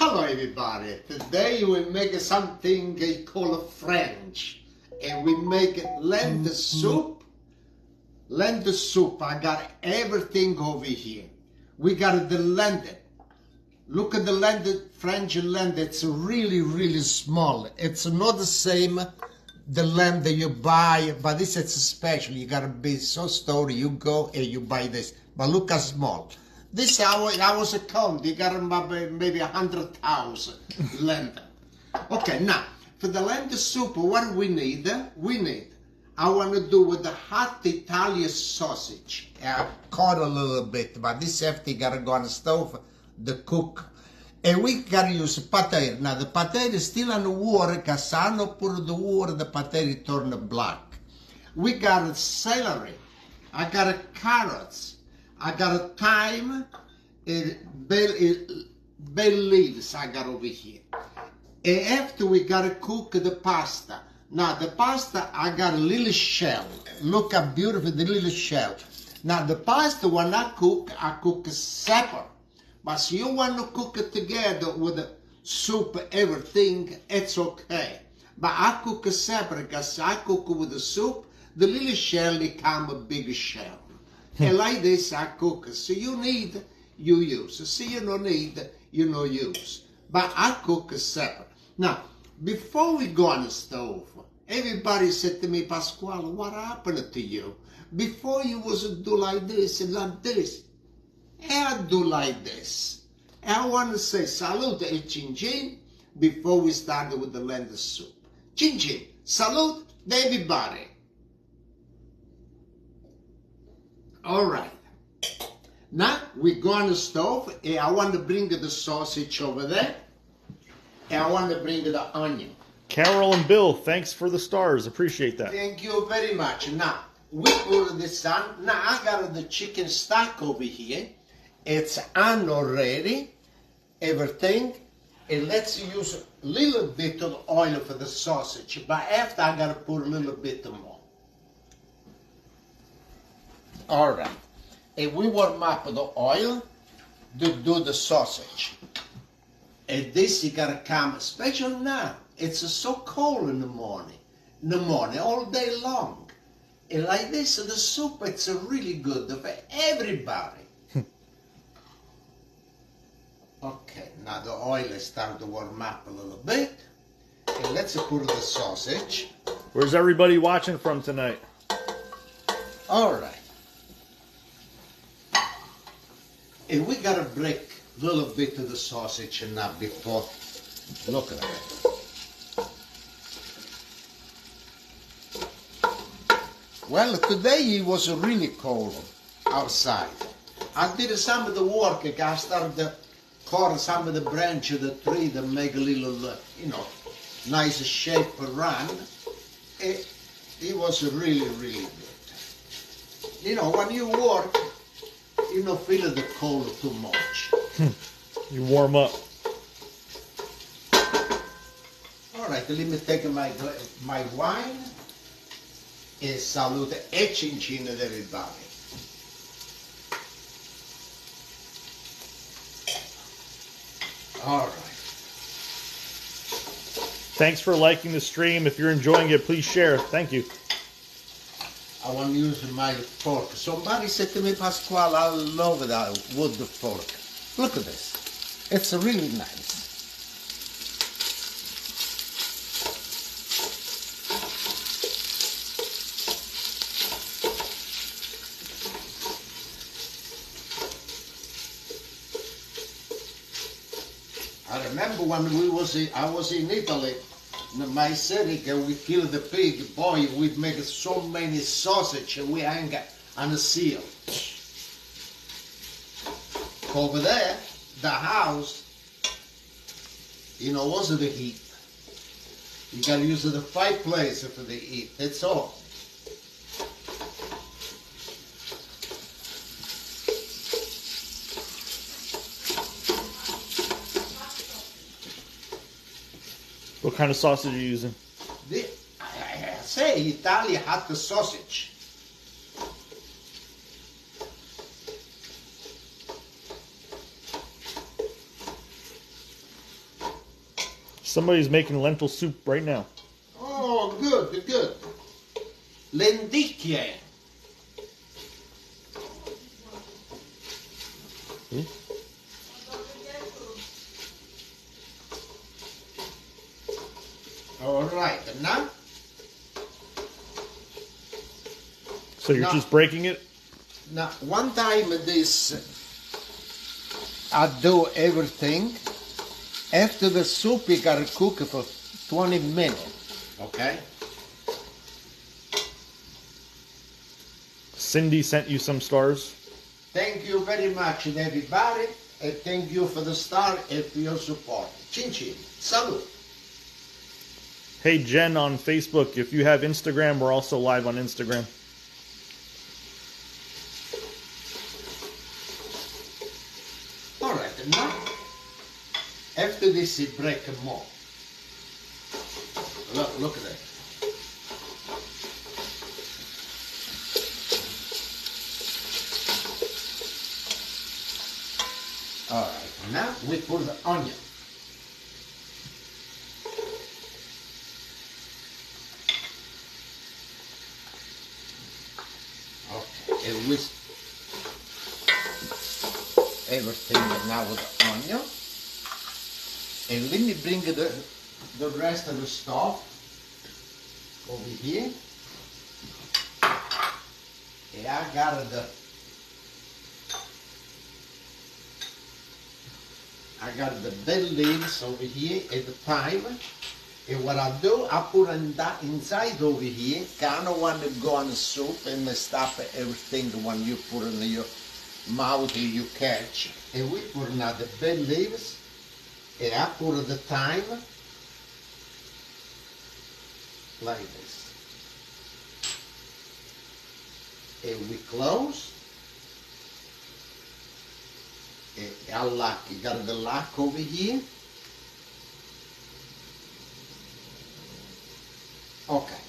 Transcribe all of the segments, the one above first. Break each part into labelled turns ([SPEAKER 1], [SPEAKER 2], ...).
[SPEAKER 1] Hello everybody, today we make something called French, and we make lentil soup. Lentil soup, I got everything over here. We got the lentil. Look at the lentil, French lentil, it's really small. It's not the same the lentil you buy, but this is special. You gotta be so store, you go and you buy this. But look how small. This I was counting, you got maybe 100,000 lentil. Okay, now for the lentil soup, what we need? I want to do with the hot Italian sausage. I cut a little bit, but this after you gotta go on the stove, the cook. And we gotta use potato. Now the potato is still on the water, because I don't put the water, the potato turn black. We got celery, I got carrots, I got thyme, bay leaves I got over here. And after we gotta cook the pasta. Now the pasta, I got a little shell. Look how beautiful the little shell. Now the pasta, when I cook separate. But if you want to cook it together with the soup, everything, it's okay. But I cook it separate, because I cook with the soup, the little shell become a big shell. And like this, I cook it. So you need, you use. So you don't need, you don't use. But I cook it separate. Now, before we go on the stove, everybody said to me, Pasquale, what happened to you? Before you was do like this and like this. I do like this. I want to say salute e chin chin before we start with the lentil soup. Chin chin, salute everybody. All right. Now we go on the stove, and I want to bring the sausage over there, and I want to bring the onion.
[SPEAKER 2] Carol and Bill, thanks for the stars. Appreciate that.
[SPEAKER 1] Thank you very much. Now we put this on. Now I got the chicken stock over here. It's on already, everything, and let's use a little bit of oil for the sausage, but after I gotta put a little bit more. All right, and we warm up the oil to do the sausage. And this you gotta come, especially now, it's so cold in the morning, all day long. And like this, the soup, it's really good for everybody. Okay, now the oil is starting to warm up a little bit. And let's put the sausage.
[SPEAKER 2] Where's everybody watching from tonight?
[SPEAKER 1] All right. And we gotta break a little bit of the sausage now before. Look at that. Well, today it was really cold outside. I did some of the work. I started to cut some of the branch of the tree to make a little, nice shape around. It was really good. When you work, you don't feel the cold too much.
[SPEAKER 2] You warm up.
[SPEAKER 1] All right, let me take my wine and salute e chin chin at everybody. All right.
[SPEAKER 2] Thanks for liking the stream. If you're enjoying it, please share. Thank you.
[SPEAKER 1] I want to use my fork. Somebody said to me, Pasquale, I love that wood fork. Look at this. It's really nice. I remember when I was in Italy, in my city, we killed the pig. Boy, we'd make so many sausage, and we hang on the seal. Over there, the house, wasn't the heat. You gotta use the fireplace for the heat. That's all.
[SPEAKER 2] What kind of sausage are you using?
[SPEAKER 1] I say Italian hot sausage.
[SPEAKER 2] Somebody's making lentil soup right now.
[SPEAKER 1] Oh, good, good. Lenticchie.
[SPEAKER 2] Hmm?
[SPEAKER 1] All right, now.
[SPEAKER 2] So you're just breaking it?
[SPEAKER 1] Now, one time this, I do everything. After the soup, you gotta cook it for 20 minutes, okay?
[SPEAKER 2] Cindy sent you some stars.
[SPEAKER 1] Thank you very much, everybody, and thank you for the star and for your support. Chin chin. Salud.
[SPEAKER 2] Hey, Jen on Facebook, if you have Instagram, we're also live on Instagram.
[SPEAKER 1] All right, now, after this, you break more. Look at that. All right, now we put the onion. Okay, and we everything now with the onion. And let me bring the rest of the stuff over here. And I got the bay leaves over here at the time. And what I do, I put that inside over here. I don't want to go on the soup and mess up everything when you put in your mouth you catch. And we put now the bay leaves. And I put the thyme like this. And we close. And I lock. You got the lock over here. Okay.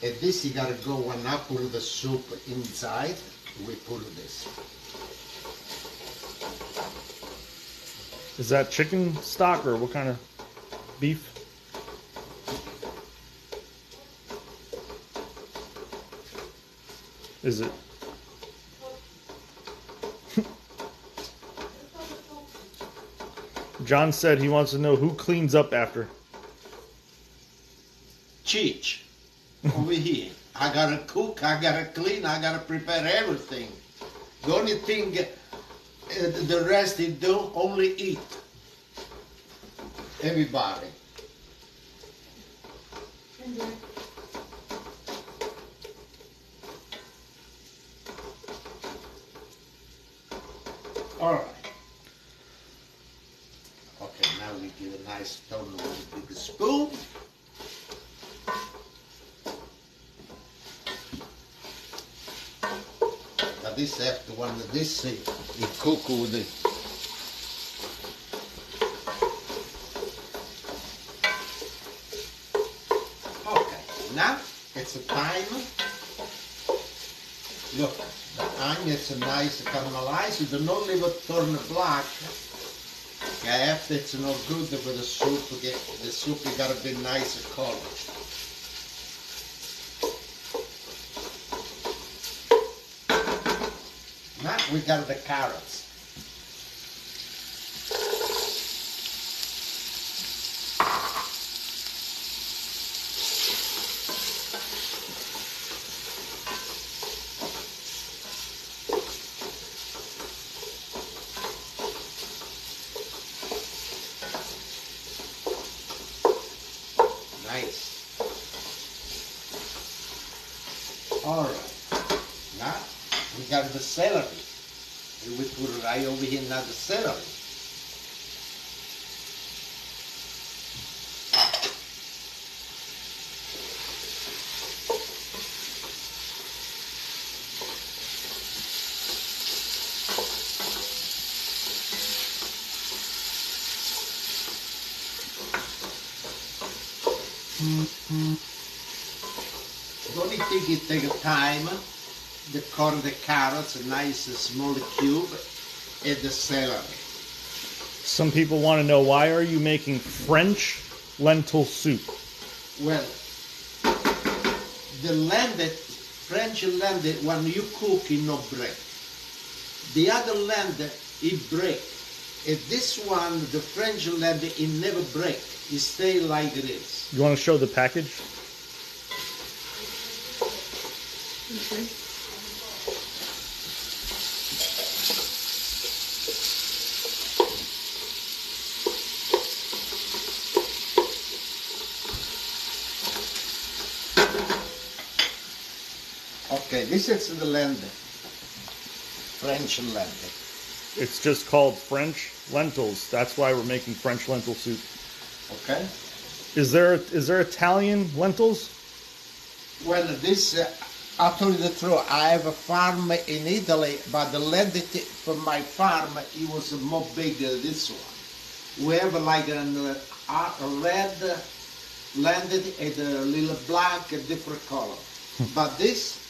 [SPEAKER 1] And this you gotta go when I put the soup inside. We put this.
[SPEAKER 2] Is that chicken stock or what kind of beef? Is it? John said he wants to know who cleans up after.
[SPEAKER 1] Cheech, over here. I gotta cook, I gotta clean, I gotta prepare everything. The only thing the rest you do, only eat. Everybody. All right. Okay, now we give a nice tone with a big spoon. Now this after one of this you cook with it. Okay, now it's a time. Look, the onion is nice caramelized. You do not leave it turn black. Okay, after it's not good with the soup, the soup you gotta be nice color. Now we got the carrots. Nice. All right. Now we got the celery. And we put it right over here now the celery. The only thing it takes time to cut the carrots, a nice small cube, and the celery.
[SPEAKER 2] Some people want to know, why are you making French lentil soup?
[SPEAKER 1] Well, the lentil, French lentil, when you cook, it no break. The other lentil, it break. And this one, the French lentil, it never break. It stay like it is.
[SPEAKER 2] You want to show the package?
[SPEAKER 3] Okay.
[SPEAKER 1] Okay, this is the lentil, French lentil.
[SPEAKER 2] It's just called French lentils. That's why we're making French lentil soup.
[SPEAKER 1] Okay.
[SPEAKER 2] Is there Italian lentils?
[SPEAKER 1] Well, this, I'll tell you the truth, I have a farm in Italy, but the lentil from my farm, it was more big than this one. We have like a red lentil and a little black, a different color. But this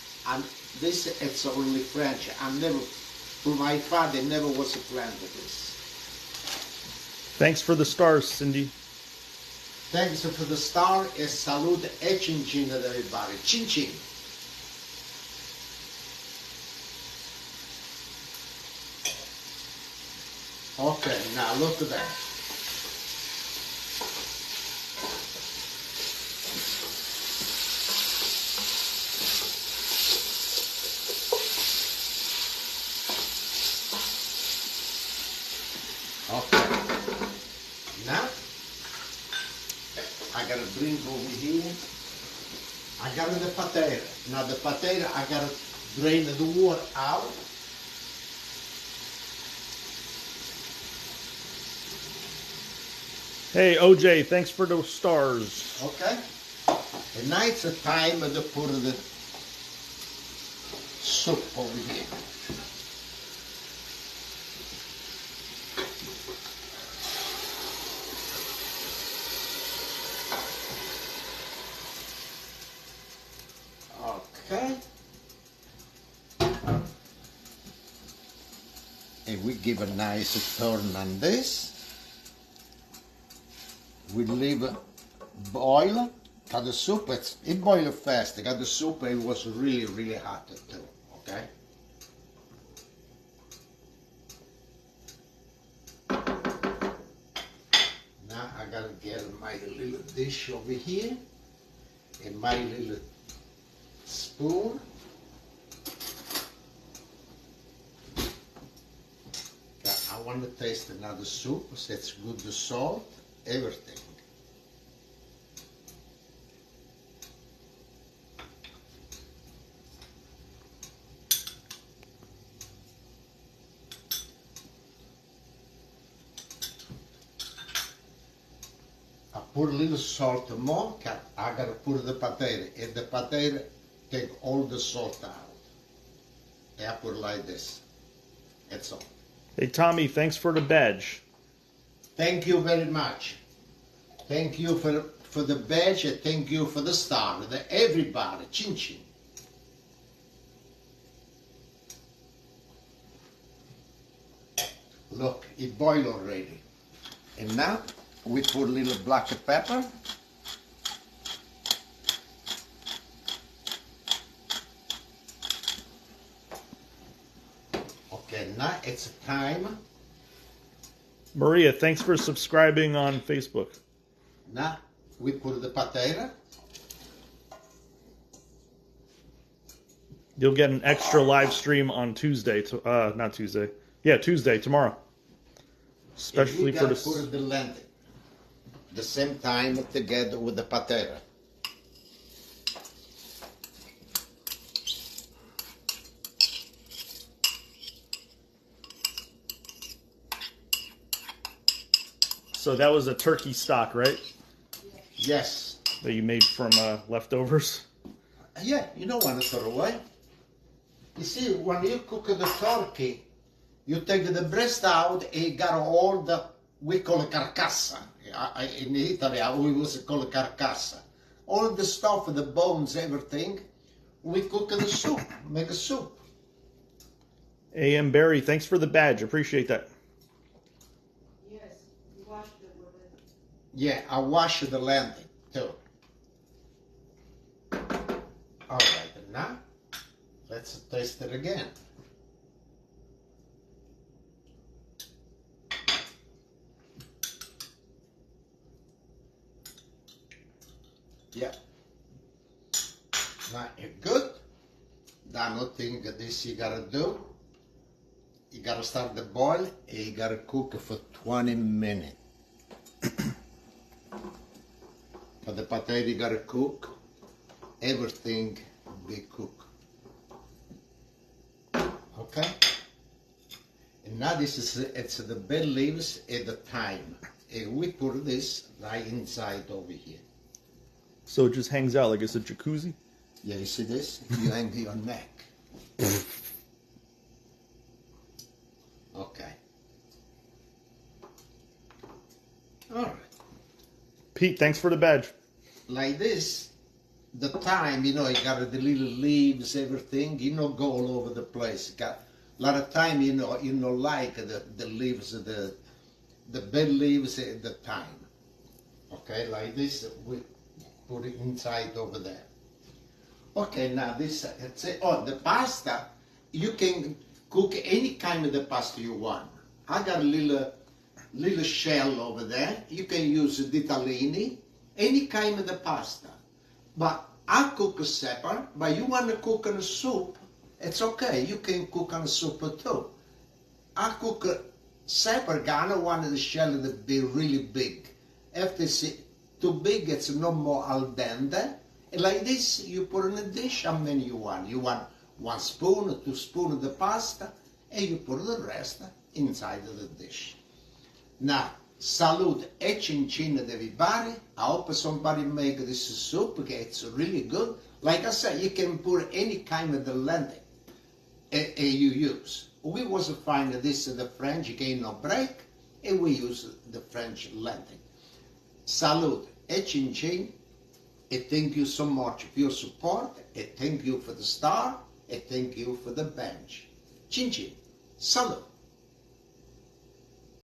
[SPEAKER 1] it's only French. I never, for my father, never was a plant of this.
[SPEAKER 2] Thanks for the stars, Cindy.
[SPEAKER 1] Thanks for the star e salute e cin cin ad everybody. Cin cin. Okay, now look at that. Okay. Now, I gotta bring over here. I got the potato. Now the potato, I gotta drain the water out.
[SPEAKER 2] Hey, OJ, thanks for the stars.
[SPEAKER 1] Okay. And now it's the time to put the soup over here. Okay. And we give a nice turn on this. We leave it boil. Got the soup, it boiled fast. Got the soup, it was really, really hot too. Okay. Now I gotta get my little dish over here and my little spoon. I want to taste another soup, so it's good, the salt, everything. I put a little salt more, I gotta put the potato, and the potato take all the salt out. And I put it like this. That's all.
[SPEAKER 2] Hey, Tommy, thanks for the badge.
[SPEAKER 1] Thank you very much. Thank you for the badge, and thank you for the star. Everybody, chin chin. Look, it boiled already. And now we put a little black pepper. Okay, now it's time.
[SPEAKER 2] Maria, thanks for subscribing on Facebook.
[SPEAKER 1] Now we put the potato.
[SPEAKER 2] You'll get an extra live stream on Tuesday. Not Tuesday. Yeah, Tuesday, tomorrow. Especially for the...
[SPEAKER 1] put the lentil. The same time together with the potato.
[SPEAKER 2] So that was a turkey stock, right?
[SPEAKER 1] Yes.
[SPEAKER 2] That you made from leftovers?
[SPEAKER 1] Yeah, you don't want to throw away. You see, when you cook the turkey, you take the breast out and you got all the, we call it carcassa. In Italy, we also call it carcassa. All the stuff, the bones, everything, we cook the soup, make a soup.
[SPEAKER 2] A.M. Barry, thanks for the badge. Appreciate that.
[SPEAKER 3] Yes.
[SPEAKER 1] Yeah, I wash the lentil too. All right, now let's taste it again. Yeah. Now it's good. Now nothing this you gotta do. You gotta start the boil and you gotta cook it for 20 minutes. For the potato you gotta cook. Everything be cooked. Okay? And now this is it's the bay leaves at the thyme. And we put this right inside over here.
[SPEAKER 2] So it just hangs out like it's a jacuzzi?
[SPEAKER 1] Yeah, you see this? You hang your neck. Okay. All right.
[SPEAKER 2] Pete, thanks for the badge.
[SPEAKER 1] Like this, the thyme, you know, you got the little leaves, everything, you know, go all over the place. Got a lot of time, you know, like the leaves, the bay leaves at the thyme. Okay, like this, we put it inside over there. Okay, now this, it's the pasta, you can cook any kind of the pasta you want. I got a little shell over there. You can use ditalini, any kind of the pasta. But I cook a separate, but you want to cook in a soup, it's okay. You can cook on a soup too. I cook a separate, I don't want the shell to be really big. If it's too big, it's no more al dente. And like this, you put in a dish how many you want. You want 1 spoon or 2 spoons of the pasta, and you put the rest inside of the dish. Now, salute e cincin of everybody. I hope somebody make this soup, because it's really good. Like I said, you can put any kind of the lentil you use. We was find this the French gain no break, and we use the French lentil. Salute e cincin. And thank you so much for your support, and thank you for the star, and thank you for the bench. Chin chin. Salute.